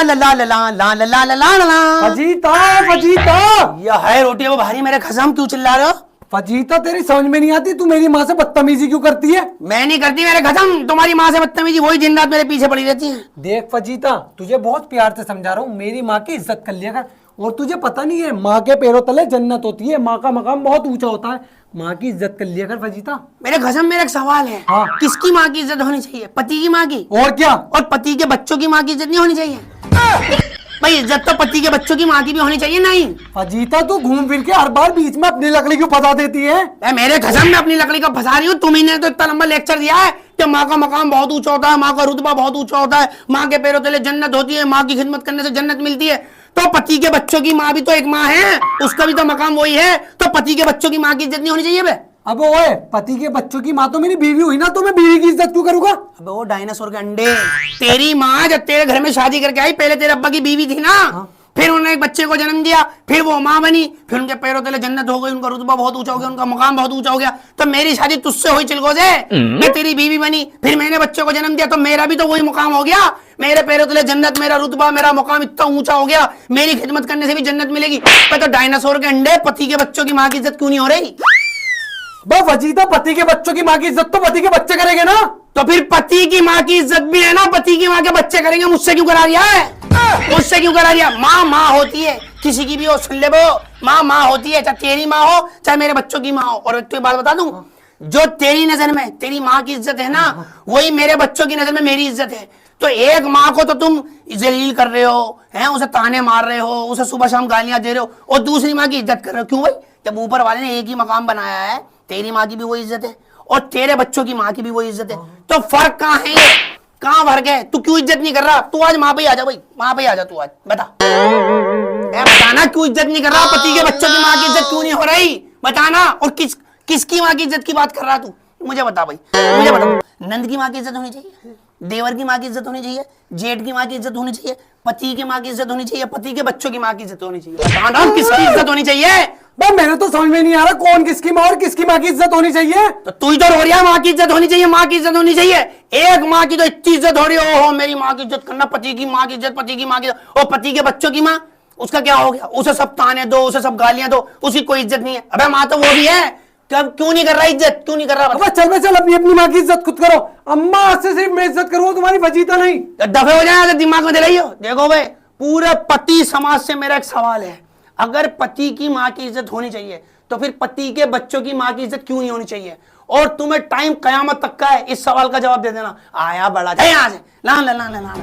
ला ला ला ला ला ला ला ला ला ला ला। Fajita fajita यह है रोटी वो भारी मेरे खसम क्यों चिल्ला रहे हो? फजीता तेरी समझ में नहीं आती, तू मेरी माँ से बदतमीजी क्यों करती है? मैं नहीं करती मेरे खसम, तुम्हारी माँ से बदतमीजी वही दिन रात मेरे पीछे पड़ी रहती है। देख फजीता, तुझे बहुत प्यार से समझा रहा हूँ, मेरी माँ की इज्जत कर लिया कर। और तुझे पता नहीं है, माँ के पैरों तले जन्नत होती है, माँ का मकाम बहुत ऊंचा होता है। माँ की इज्जत कर लिया कर फजीता। मेरे खसम मेरा एक सवाल है, हाँ। किसकी माँ की इज्जत होनी चाहिए? पति की माँ की? और क्या? और पति के बच्चों की माँ की इज्जत नहीं होनी चाहिए? भाई इज्जत तो पति के बच्चों की माँ की भी होनी चाहिए। नहीं फजीता तू घूम फिर के हर बार बीच में अपनी लकड़ी क्यों फंसा देती है? मेरे खसम में अपनी लकड़ी का फंसा रही हूँ। तुम्ही ने तो इतना लंबा लेक्चर दिया है कि माँ का मकाम बहुत ऊंचा होता है, माँ का रुतबा बहुत ऊंचा होता है, माँ के पैरों तले जन्नत होती है, माँ की खिदमत करने से जन्नत मिलती है। तो पति के बच्चों की माँ भी तो एक माँ है, उसका भी तो मकाम वही है। तो पति के बच्चों की माँ की इज्जत नहीं होनी चाहिए बे? अब ओए, पति के बच्चों की माँ तो मेरी बीवी हुई ना, तो मैं बीवी की इज्जत क्यों करूंगा? अबे वो डायनासोर के अंडे, तेरी माँ जब तेरे घर में शादी करके आई, पहले तेरे अब्बा की बीवी थी ना, फिर उन्होंने एक बच्चे को जन्म दिया, फिर वो माँ बनी, फिर उनके पैरों तले जन्नत हो गई, उनका रुतबा बहुत ऊंचा हो गया, उनका मकाम बहुत ऊंचा हो गया। तो मेरी शादी तुझसे हुई चिलगोजे, मैं तेरी बीवी बनी, फिर मैंने बच्चे को जन्म दिया, तो मेरा भी तो वही मुकाम हो गया। मेरे पैरों तले जन्नत, मेरा रुतबा, मेरा मुकाम इतना ऊंचा हो गया, मेरी खिदमत करने से भी जन्नत मिलेगी। तो डायनासोर के अंडे, पति के बच्चों की माँ की इज्जत क्यों नहीं हो रही? फजीता, पति के बच्चों की माँ की इज्जत तो पति के बच्चे करेंगे ना। तो फिर पति की माँ की इज्जत भी है ना, पति की माँ के बच्चे करेंगे। मुझसे क्यों करा रिया है? मुझसे क्यों करा रिया? माँ माँ होती है, किसी की भी हो, सुन ले वो, माँ माँ होती है, चाहे तेरी माँ हो चाहे मेरे बच्चों की माँ हो। और एक बात बता दूं, जो तेरी नजर में तेरी माँ की इज्जत है ना, वही मेरे बच्चों की नजर में मेरी इज्जत है। तो एक माँ को तो तुम जलील कर रहे हो, हैं, उसे ताने मार रहे हो, उसे सुबह शाम गालियां दे रहे हो, और दूसरी माँ की इज्जत कर रहे हो। क्यों भाई? जब ऊपर वाले ने एक ही मकाम बनाया है, तेरी माँ की भी वही इज्जत है और तेरे बच्चों की माँ की भी वही इज्जत है। तो फर्क कहाँ है? ये कहाँ फर्क है? तू क्यों इज्जत नहीं कर रहा? तू आज माँ पे आ जा भाई, माँ पे आ जा। तू आज बता, बताना क्यों इज्जत नहीं कर रहा? पति के बच्चों की माँ की इज्जत क्यों नहीं हो रही? बताना। और किसकी माँ की इज्जत की बात कर रहा तू? मुझे बता भाई, मुझे बता। नंद की माँ की इज्जत होनी चाहिए, देवर की माँ की इज्जत होनी चाहिए, जेठ की माँ की इज्जत होनी चाहिए, पति की माँ की इज्जत होनी चाहिए, पति के बच्चों की माँ की इज्जत होनी चाहिए। बताना किसकी इज्जत होनी चाहिए? मैंने तो समझ में नहीं आ रहा कौन किसकी माँ और किसकी माँ की इज्जत होनी चाहिए। तो तू ही तो रो रहा, माँ की इज्जत होनी चाहिए, माँ की इज्जत होनी चाहिए। एक माँ की तो इतनी इज्जत हो रही हो, मेरी माँ की इज्जत करना, पति की माँ की इज्जत, पति की माँ की, और पति के बच्चों की माँ, उसका क्या हो गया? उसे सब ताने दो, उसे सब गालियां दो, उसकी कोई इज्जत नहीं है। अबे माँ तो वो भी है, क्यों नहीं कर रहा इज्जत? क्यों नहीं कर रहा? अब चल अपनी अपनी माँ की इज्जत खुद करो। अम्मा आज से सिर्फ मैं इज्जत करूँ, तुम्हारी फजीता नहीं। दफे हो जाए दिमाग में दिलाइयो। देखो भाई, पूरे पति समाज से मेरा एक सवाल है, अगर पति की माँ की इज्जत होनी चाहिए तो फिर पति के बच्चों की माँ की इज्जत क्यों नहीं होनी चाहिए? और तुम्हें टाइम कयामत तक का है इस सवाल का जवाब दे देना। आया बड़ा यहाँ से ला ला ला ला ला।